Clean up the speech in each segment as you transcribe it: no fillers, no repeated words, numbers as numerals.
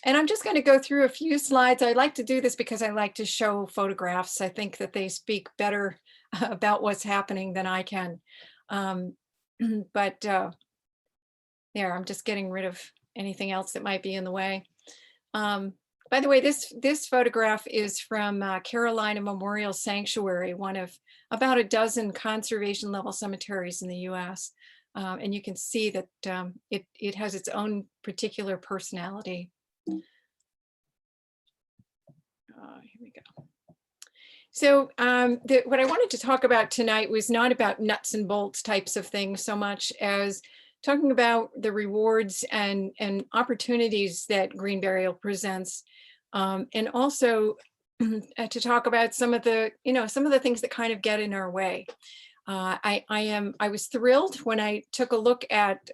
And I'm just going to go through a few slides. I like to do this because I like to show photographs. I think that they speak better about what's happening than I can. Um, but there, I'm just getting rid of anything else that might be in the way. Um, by the way, this photograph is from Carolina Memorial Sanctuary, one of about a dozen conservation level cemeteries in the U.S. And you can see that it has its own particular personality. Here we go. So what I wanted to talk about tonight was not about nuts and bolts types of things so much as talking about the rewards and opportunities that green burial presents, and also to talk about some of the some of the things that kind of get in our way. I was thrilled when I took a look at,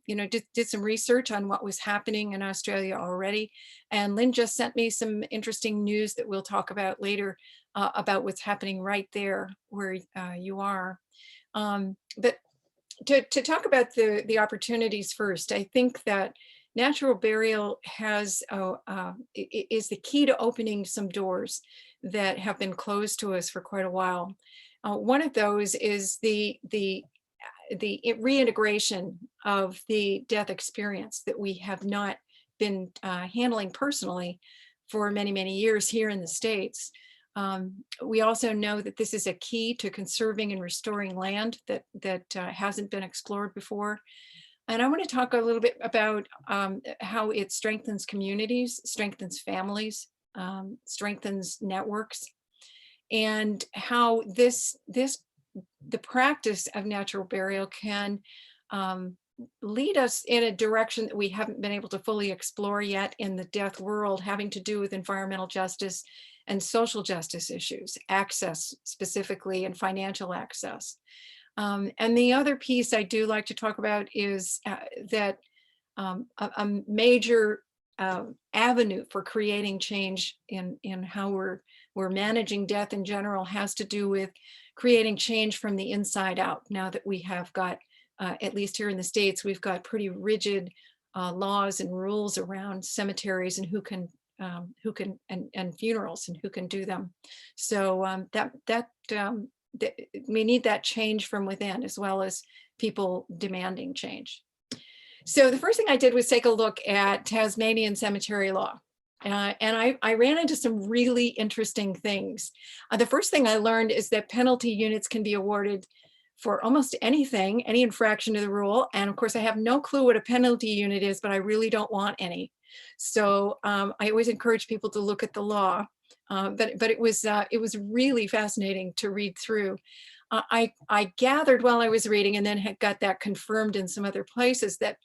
did some research on what was happening in Australia already. And Lynn just sent me some interesting news that we'll talk about later about what's happening right there where you are. But to talk about the opportunities first, I think that natural burial is the key to opening some doors that have been closed to us for quite a while. One of those is the reintegration of the death experience that we have not been handling personally for many, many years here in the States. We also know that this is a key to conserving and restoring land that hasn't been explored before. And I want to talk a little bit about how it strengthens communities, strengthens families, strengthens networks, and how the practice of natural burial can lead us in a direction that we haven't been able to fully explore yet in the death world, having to do with environmental justice and social justice issues, access specifically, and financial access. And the other piece I do like to talk about is that a major avenue for creating change in how we're managing death in general has to do with creating change from the inside out. Now that we have got, at least here in the States, we've got pretty rigid laws and rules around cemeteries and who can and funerals and who can do them. So we need that change from within as well as people demanding change. So the first thing I did was take a look at Tasmanian cemetery law. And I ran into some really interesting things. The first thing I learned is that penalty units can be awarded for almost anything, any infraction to the rule. And of course, I have no clue what a penalty unit is, but I really don't want any. So I always encourage people to look at the law. But it was really fascinating to read through. I gathered while I was reading, and then had got that confirmed in some other places, that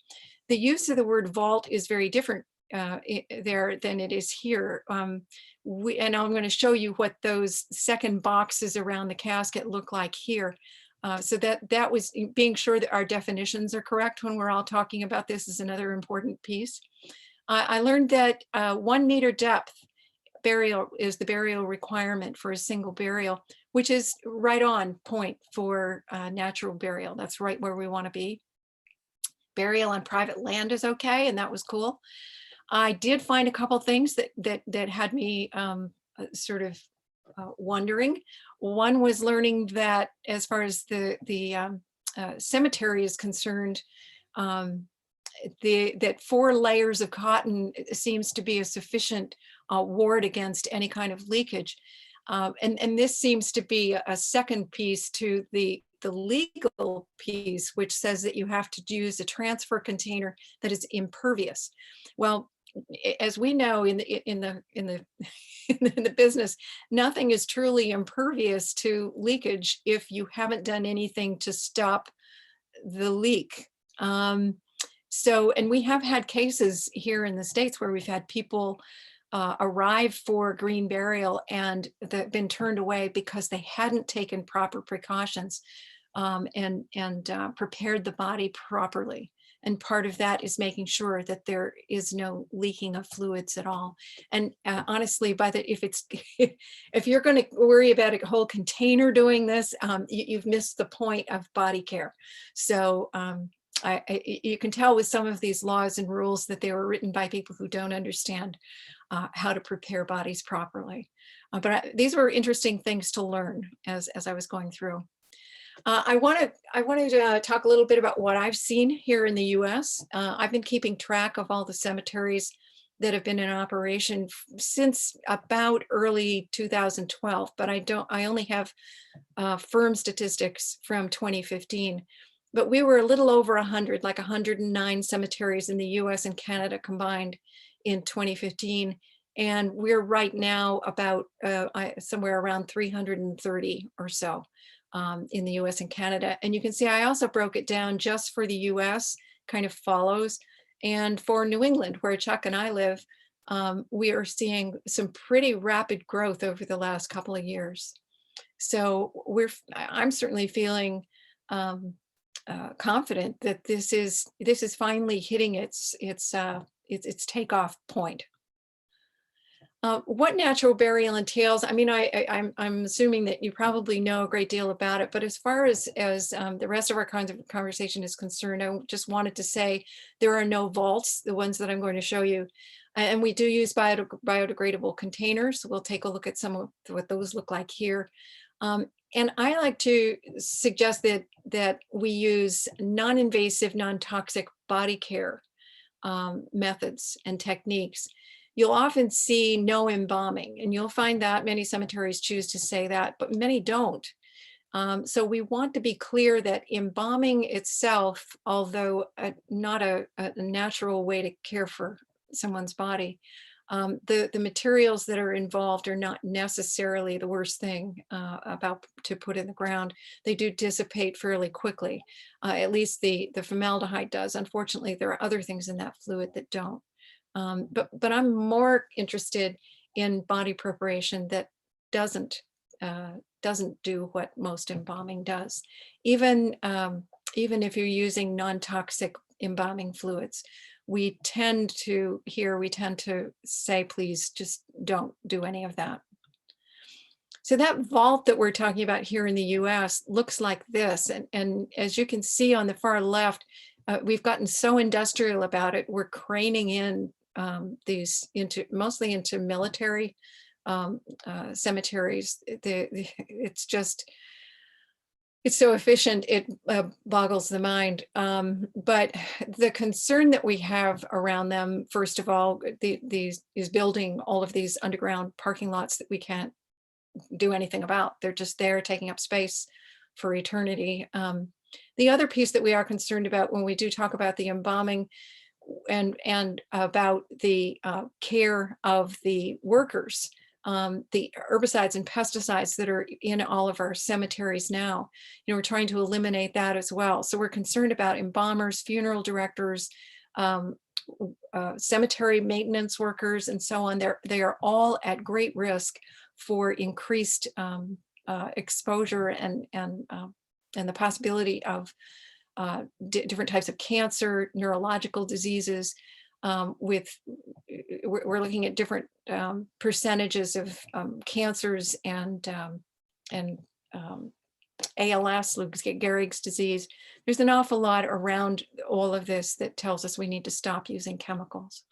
the use of the word vault is very different there than it is here. And I'm going to show you what those second boxes around the casket look like here. So that was being sure that our definitions are correct when we're all talking about this is another important piece. I learned that 1 meter depth burial is the burial requirement for a single burial, which is right on point for natural burial. That's right where we want to be. Burial on private land is okay, and that was cool. I did find a couple things that had me sort of wondering. One was learning that as far as the cemetery is concerned, that 4 layers of cotton seems to be a sufficient ward against any kind of leakage. And this seems to be a second piece to the legal piece, which says that you have to use a transfer container that is impervious. Well, as we know in the business, nothing is truly impervious to leakage if you haven't done anything to stop the leak. And we have had cases here in the States where we've had people arrive for green burial and been turned away because they hadn't taken proper precautions and prepared the body properly. And part of that is making sure that there is no leaking of fluids at all. And honestly, if you're going to worry about a whole container doing this, you've missed the point of body care. So you can tell with some of these laws and rules that they were written by people who don't understand how to prepare bodies properly. These were interesting things to learn as I was going through. I wanted to talk a little bit about what I've seen here in the U.S. I've been keeping track of all the cemeteries that have been in operation since about early 2012, but I only have firm statistics from 2015. But we were a little over 100, like 109 cemeteries in the US and Canada combined in 2015. And we're right now about somewhere around 330 or so in the US and Canada. And you can see I also broke it down just for the US, kind of follows. And for New England, where Chuck and I live, we are seeing some pretty rapid growth over the last couple of years. So I'm certainly feeling confident that this is finally hitting its takeoff point. What natural burial entails, I mean, I'm assuming that you probably know a great deal about it, but as far as the rest of our conversation is concerned, I just wanted to say there are no vaults, the ones that I'm going to show you. And we do use biodegradable containers. So we'll take a look at some of what those look like here. And I like to suggest that we use non-invasive, non-toxic body care methods and techniques. You'll often see no embalming, and you'll find that many cemeteries choose to say that, but many don't. So we want to be clear that embalming itself, although not a natural way to care for someone's body, the materials that are involved are not necessarily the worst thing about to put in the ground. They do dissipate fairly quickly. At least the formaldehyde does. Unfortunately, there are other things in that fluid that don't. But I'm more interested in body preparation that doesn't do what most embalming does. Even if you're using non-toxic embalming fluids, we tend to say, please just don't do any of that. So that vault that we're talking about here in the US looks like this. And as you can see on the far left, we've gotten so industrial about it. We're craning in these mostly into military cemeteries. It's so efficient, it boggles the mind. But the concern that we have around them, first of all, is building all of these underground parking lots that we can't do anything about. They're just there taking up space for eternity. The other piece that we are concerned about when we do talk about the embalming and about the care of the workers, the herbicides and pesticides that are in all of our cemeteries now, we're trying to eliminate that as well. So we're concerned about embalmers, funeral directors, cemetery maintenance workers, and so on. They are all at great risk for increased exposure and the possibility of different types of cancer, neurological diseases. We're looking at different percentages of cancers and ALS, Lou Gehrig's disease. There's an awful lot around all of this that tells us we need to stop using chemicals.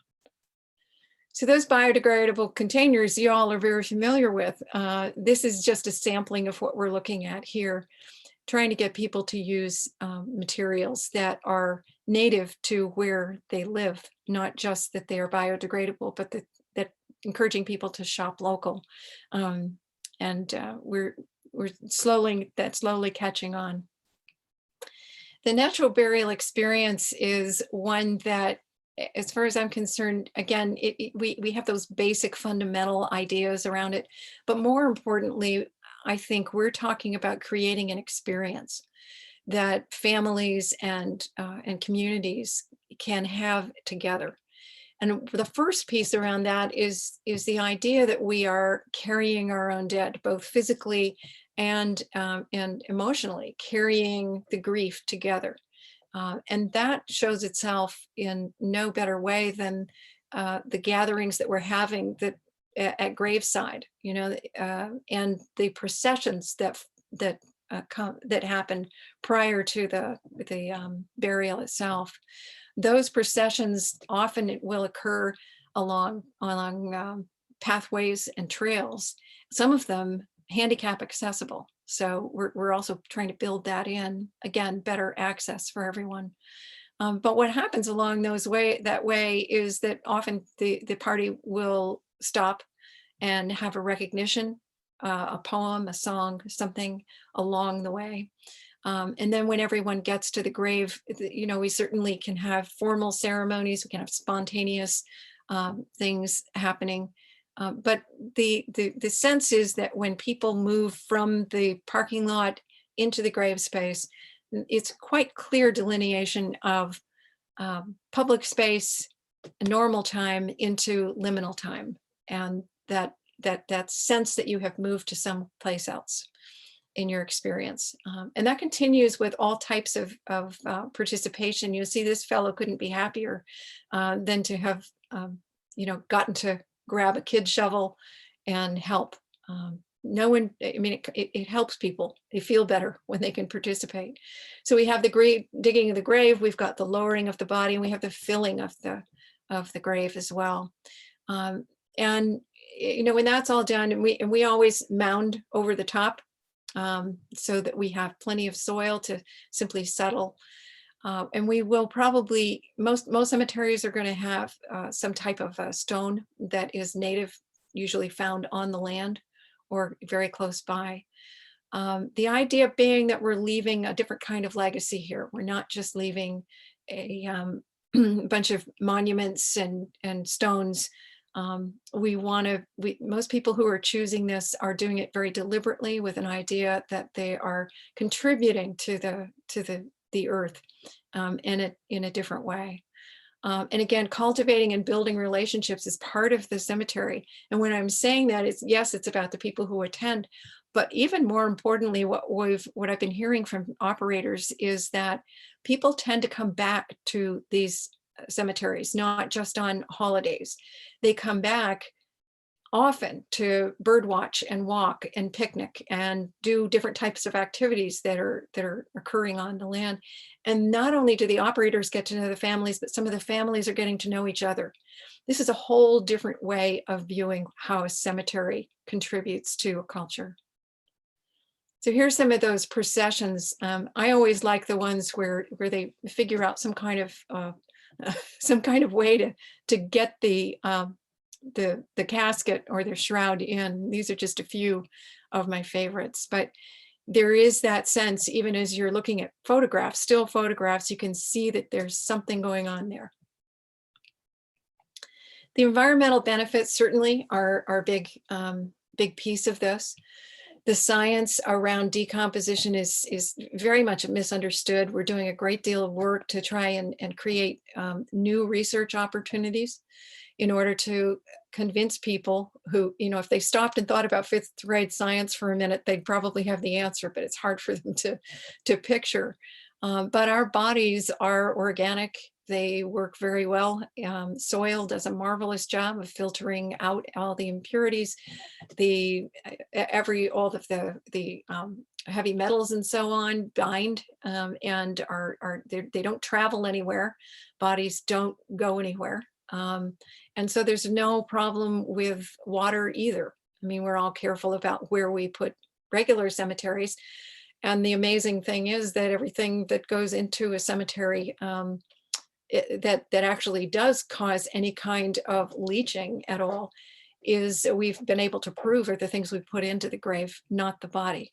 So those biodegradable containers you all are very familiar with. This is just a sampling of what we're looking at here, trying to get people to use materials that are native to where they live, not just that they are biodegradable, but that encouraging people to shop local. We're slowly catching on. The natural burial experience is one that, as far as I'm concerned, again, we have those basic fundamental ideas around it, but more importantly, I think we're talking about creating an experience that families and communities can have together. And the first piece around that is the idea that we are carrying our own dead, both physically and emotionally, carrying the grief together. And that shows itself in no better way than the gatherings that we're having at graveside, and the processions that that happened prior to the burial itself. Those processions often will occur along pathways and trails, some of them handicap accessible. So we're also trying to build that in, again, better access for everyone. But what happens along that way is that often the party will stop and have a recognition, a poem, a song, something along the way. And then when everyone gets to the grave, we certainly can have formal ceremonies, we can have spontaneous things happening. But the sense is that when people move from the parking lot into the grave space, it's quite clear delineation of public space, normal time into liminal time, and that sense that you have moved to someplace else in your experience. And that continues with all types of participation. You'll see this fellow couldn't be happier than to have gotten to grab a kid shovel and help. No one, I mean, it helps people. They feel better when they can participate. So we have the digging of the grave, we've got the lowering of the body, and we have the filling of the grave as well. And when that's all done, and we always mound over the top so that we have plenty of soil to simply settle. And we will probably, most cemeteries are going to have some type of stone that is native, usually found on the land or very close by. The idea being that we're leaving a different kind of legacy here. We're not just leaving a bunch of monuments and stones. Most people who are choosing this are doing it very deliberately with an idea that they are contributing to the earth in a different way. And again, cultivating and building relationships is part of the cemetery. And when I'm saying that, yes, it's about the people who attend, but even more importantly, what I've been hearing from operators is that people tend to come back to these cemeteries, not just on holidays. They come back often to birdwatch and walk and picnic and do different types of activities that are occurring on the land. And not only do the operators get to know the families, but some of the families are getting to know each other. This is a whole different way of viewing how a cemetery contributes to a culture. So here's some of those processions. I always like the ones where they figure out some kind of way to get the casket or the shroud in. These are just a few of my favorites, but there is that sense, even as you're looking at photographs, still photographs, you can see that there's something going on there. The environmental benefits certainly are a big piece of this. The science around decomposition is very much misunderstood. We're doing a great deal of work to try and create new research opportunities in order to convince people who, if they stopped and thought about fifth grade science for a minute, they'd probably have the answer, but it's hard for them to picture. But our bodies are organic. They work very well. Soil does a marvelous job of filtering out all the impurities, all of the heavy metals and so on bind and they don't travel anywhere. Bodies don't go anywhere. And so there's no problem with water either. I mean, we're all careful about where we put regular cemeteries. And the amazing thing is that everything that goes into a cemetery that actually does cause any kind of leaching at all is we've been able to prove are the things we put into the grave, not the body.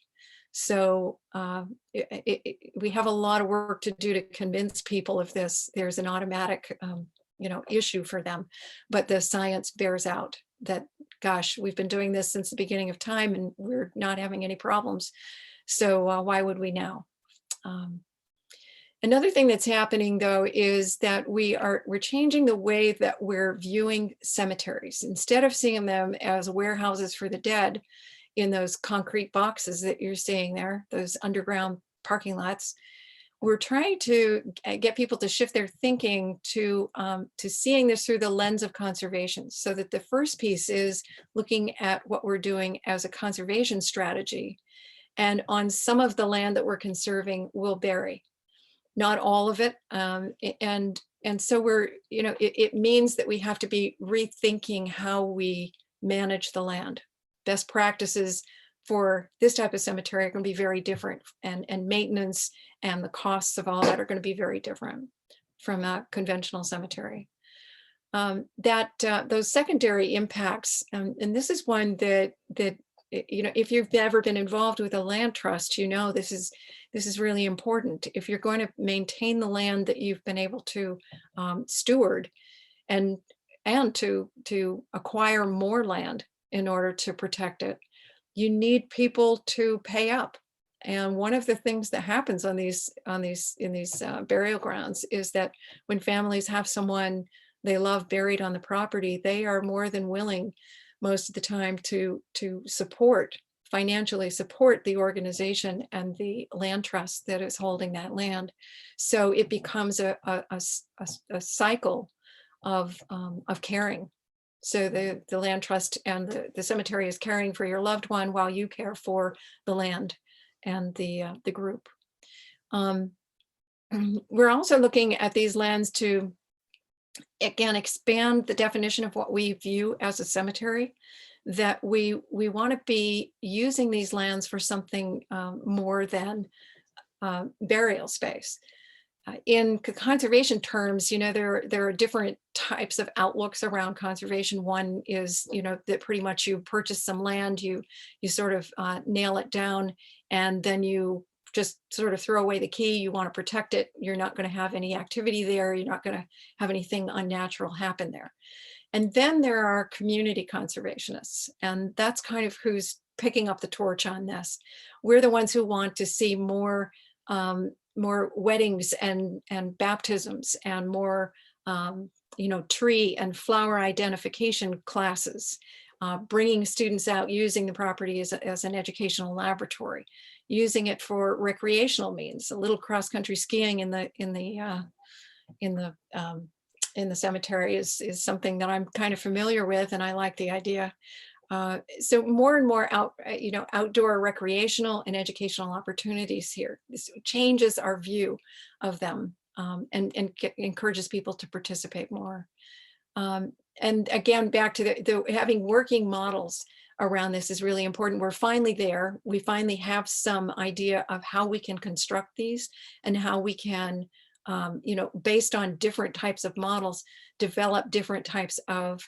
So we have a lot of work to do to convince people of this. There's an automatic issue for them, but the science bears out that, gosh, we've been doing this since the beginning of time and we're not having any problems. So why would we now? Another thing that's happening though is that we're changing the way that we're viewing cemeteries. Instead of seeing them as warehouses for the dead in those concrete boxes that you're seeing there, those underground parking lots, we're trying to get people to shift their thinking to seeing this through the lens of conservation. So that the first piece is looking at what we're doing as a conservation strategy. And on some of the land that we're conserving, we'll bury, not all of it. And so we're, it means that we have to be rethinking how we manage the land. Best practices for this type of cemetery are going to be very different, and maintenance and the costs of all that are going to be very different from a conventional cemetery. Those secondary impacts, and this is one that if you've ever been involved with a land trust, this is really important. If you're going to maintain the land that you've been able to steward, and to acquire more land in order to protect it, you need people to pay up. And one of the things that happens in these burial grounds is that when families have someone they love buried on the property, they are more than willing most of the time to financially support the organization and the land trust that is holding that land. So it becomes a cycle of caring. So the land trust and the cemetery is caring for your loved one while you care for the land and the group. We're also looking at these lands to, again, expand the definition of what we view as a cemetery, that we want to be using these lands for something more than burial space. In conservation terms, there are different types of outlooks around conservation. One is, that pretty much you purchase some land, you sort of nail it down, and then you just sort of throw away the key. You want to protect it. You're not going to have any activity there. You're not going to have anything unnatural happen there. And then there are community conservationists, and that's kind of who's picking up the torch on this. We're the ones who want to see more weddings and baptisms, and more tree and flower identification classes, bringing students out, using the property as an educational laboratory, using it for recreational means. A little cross-country skiing in the cemetery is something that I'm kind of familiar with, and I like the idea. So more and more outdoor recreational and educational opportunities here. This changes our view of them, and encourages people to participate more. And again, back to the having working models around this is really important. We're finally there. We finally have some idea of how we can construct these, and how we can, based on different types of models, develop different types of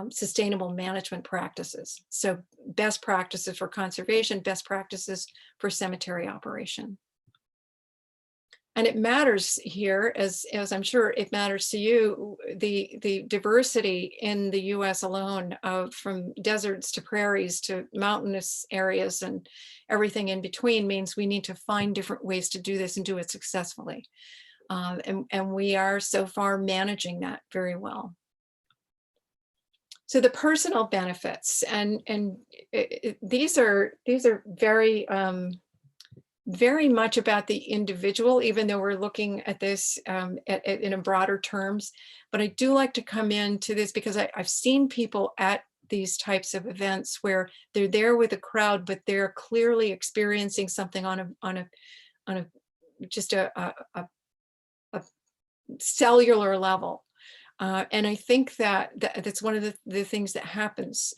sustainable management practices. So best practices for conservation, best practices for cemetery operation. And it matters here, as I'm sure it matters to you, the diversity in the US alone, from deserts to prairies to mountainous areas and everything in between, means we need to find different ways to do this and do it successfully. And we are so far managing that very well. So the personal benefits, and these are very very much about the individual, even though we're looking at this in a broader terms. But I do like to come into this because I've seen people at these types of events where they're there with a crowd, but they're clearly experiencing something on a cellular level. And I think that's one of the things that happens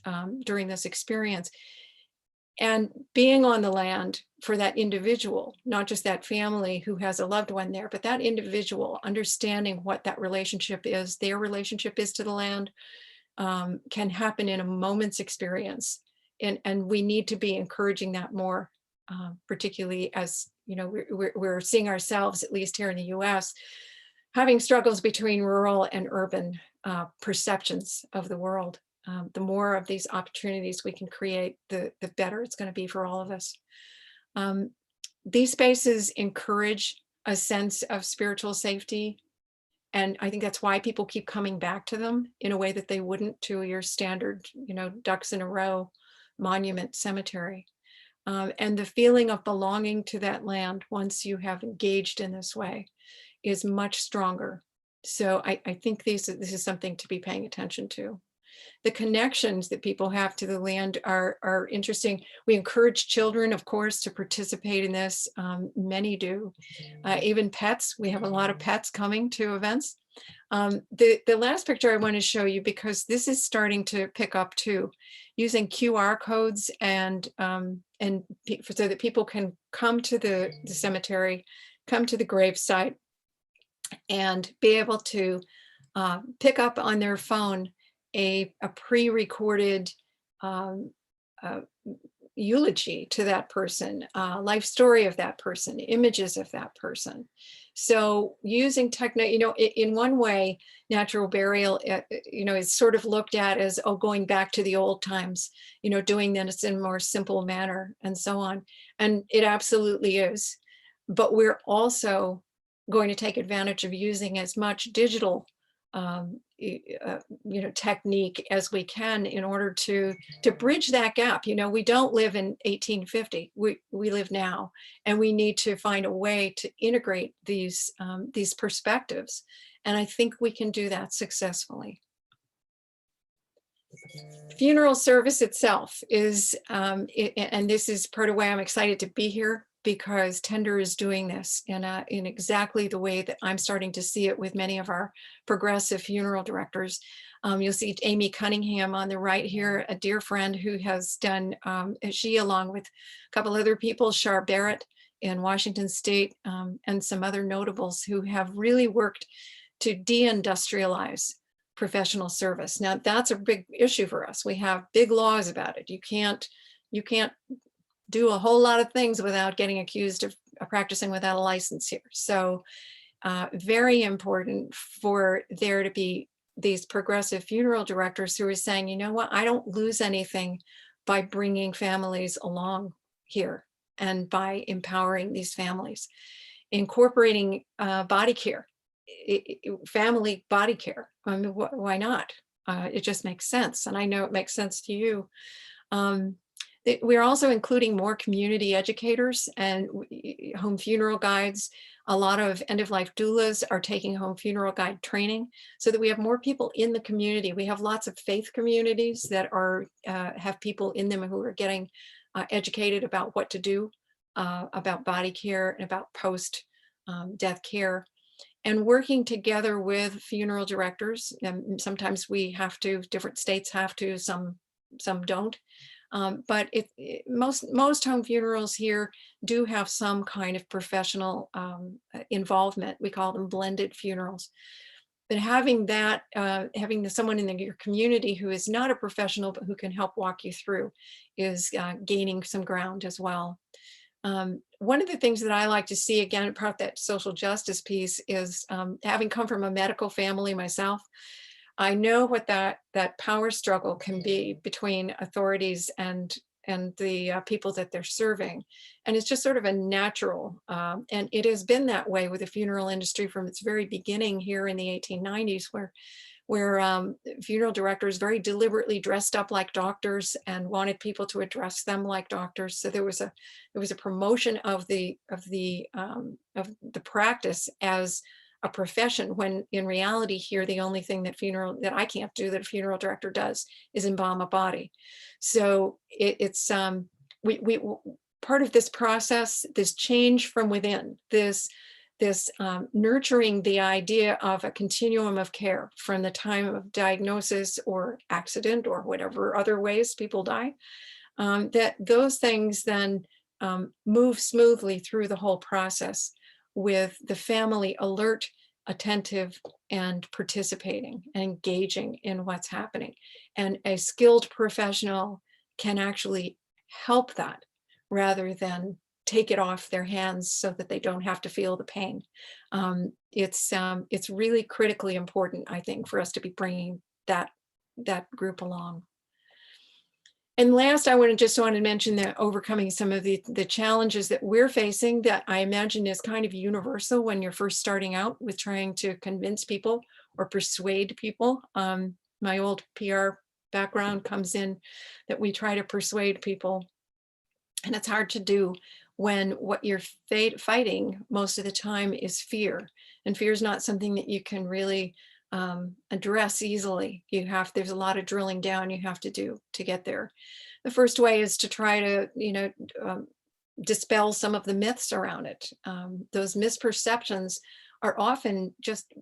during this experience. And being on the land for that individual, not just that family who has a loved one there, but that individual, understanding what that relationship is, their relationship is to the land, can happen in a moment's experience. And we need to be encouraging that more, particularly as, we're seeing ourselves, at least here in the US, having struggles between rural and urban perceptions of the world. The more of these opportunities we can create, the better it's going to be for all of us. These spaces encourage a sense of spiritual safety. And I think that's why people keep coming back to them in a way that they wouldn't to your standard, ducks in a row monument cemetery. And the feeling of belonging to that land, once you have engaged in this way, is much stronger. So I think this is something to be paying attention to. The connections that people have to the land are interesting. We encourage children, of course, to participate in this. Many do. Even pets. We have a lot of pets coming to events. The last picture I want to show you, because this is starting to pick up too, using QR codes and so that people can come to the cemetery, come to the gravesite, and be able to pick up on their phone a pre-recorded um, uh, eulogy to that person, life story of that person, images of that person. So using in one way, natural burial, is sort of looked at as, oh, going back to the old times, doing this in a more simple manner and so on. And it absolutely is. But we're also going to take advantage of using as much digital technique as we can in order to bridge that gap. We don't live in 1850. We live now, and we need to find a way to integrate these perspectives. And I think we can do that successfully. Funeral service itself is, and this is part of why I'm excited to be here, because Tender is doing this in exactly the way that I'm starting to see it with many of our progressive funeral directors. You'll see Amy Cunningham on the right here, a dear friend who has done, she along with a couple other people, Shar Barrett in Washington State, and some other notables who have really worked to deindustrialize professional service. Now that's a big issue for us. We have big laws about it. You can't do a whole lot of things without getting accused of practicing without a license here. So very important for there to be these progressive funeral directors who are saying, you know what, I don't lose anything by bringing families along here and by empowering these families. Incorporating body care, family body care. I mean, why not? It just makes sense. And I know it makes sense to you. We're also including more community educators and home funeral guides. A lot of end-of-life doulas are taking home funeral guide training so that we have more people in the community. We have lots of faith communities that are have people in them who are getting educated about what to do, about body care and about post-death care, and working together with funeral directors. And sometimes we have to, different states have to, some don't. But most home funerals here do have some kind of professional involvement. We call them blended funerals. But having that, having someone in your community who is not a professional but who can help walk you through is gaining some ground as well. One of the things that I like to see, again, part of that social justice piece, is having come from a medical family myself, I know what that power struggle can be between authorities and the people that they're serving. And it's just sort of a natural, and it has been that way with the funeral industry from its very beginning here in the 1890s, where funeral directors very deliberately dressed up like doctors and wanted people to address them like doctors. So there was a promotion of the practice as a profession, when in reality here the only thing that I can't do that a funeral director does is embalm a body. So it's we part of this process, this change from within, this nurturing the idea of a continuum of care from the time of diagnosis or accident or whatever other ways people die, that those things then move smoothly through the whole process, with the family alert, attentive, and participating and engaging in what's happening. And a skilled professional can actually help that rather than take it off their hands so that they don't have to feel the pain. It's really critically important, I think, for us to be bringing that group along. And last, I want to mention that overcoming some of the challenges that we're facing, that I imagine is kind of universal when you're first starting out with trying to convince people or persuade people. My old PR background comes in that we try to persuade people, and it's hard to do when what you're fighting most of the time is fear. And fear is not something that you can really address easily. There's a lot of drilling down you have to do to get there. The first way is to try to, dispel some of the myths around it. Those misperceptions are often just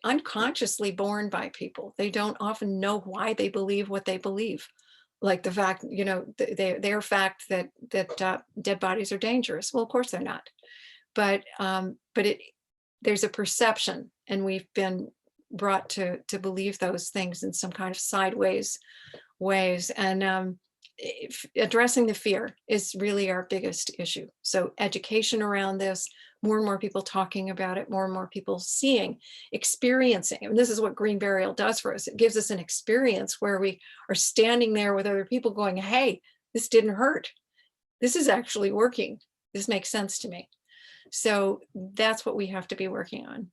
unconsciously borne by people. They don't often know why they believe what they believe. Like the fact, their fact that dead bodies are dangerous. Well, of course they're not. But there's a perception, and we've been brought to believe those things in some kind of sideways ways. And addressing the fear is really our biggest issue. So education around this, more and more people talking about it, more and more people seeing, experiencing. And this is what green burial does for us. It gives us an experience where we are standing there with other people going, hey, this didn't hurt. This is actually working. This makes sense to me. So that's what we have to be working on.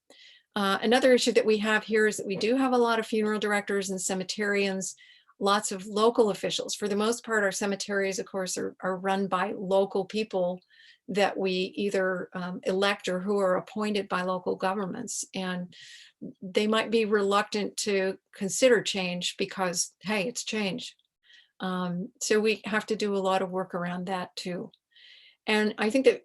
Another issue that we have here is that we do have a lot of funeral directors and cemeterians, lots of local officials. For the most part, our cemeteries, of course, are run by local people that we either elect or who are appointed by local governments. And they might be reluctant to consider change because, hey, it's change. So we have to do a lot of work around that too. And I think that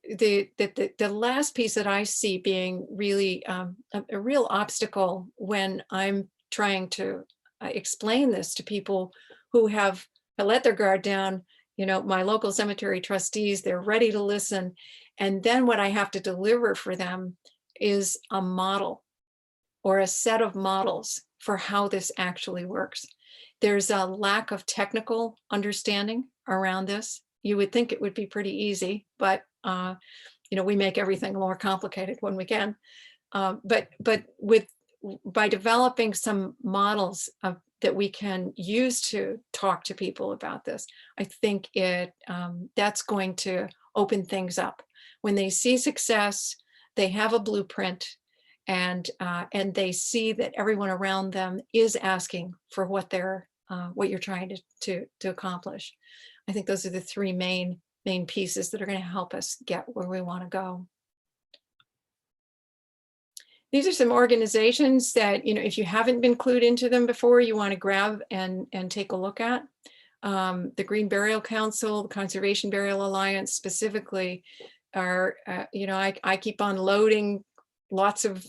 the last piece that I see being really a real obstacle when I'm trying to explain this to people who have let their guard down, my local cemetery trustees, they're ready to listen. And then what I have to deliver for them is a model or a set of models for how this actually works. There's a lack of technical understanding around this. You would think it would be pretty easy, but we make everything more complicated when we can. But by developing some models that we can use to talk to people about this, I think that's going to open things up. When they see success, they have a blueprint, and they see that everyone around them is asking for what you're trying to accomplish. I think those are the three main pieces that are going to help us get where we want to go. These are some organizations that, if you haven't been clued into them before, you want to grab and take a look at. The Green Burial Council, the Conservation Burial Alliance specifically are, I keep on loading lots of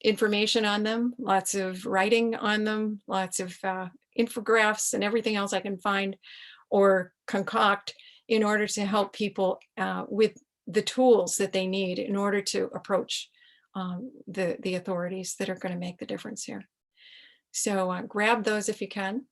information on them, lots of writing on them, lots of infographics and everything else I can find or concoct in order to help people with the tools that they need in order to approach the authorities that are going to make the difference here. So grab those if you can.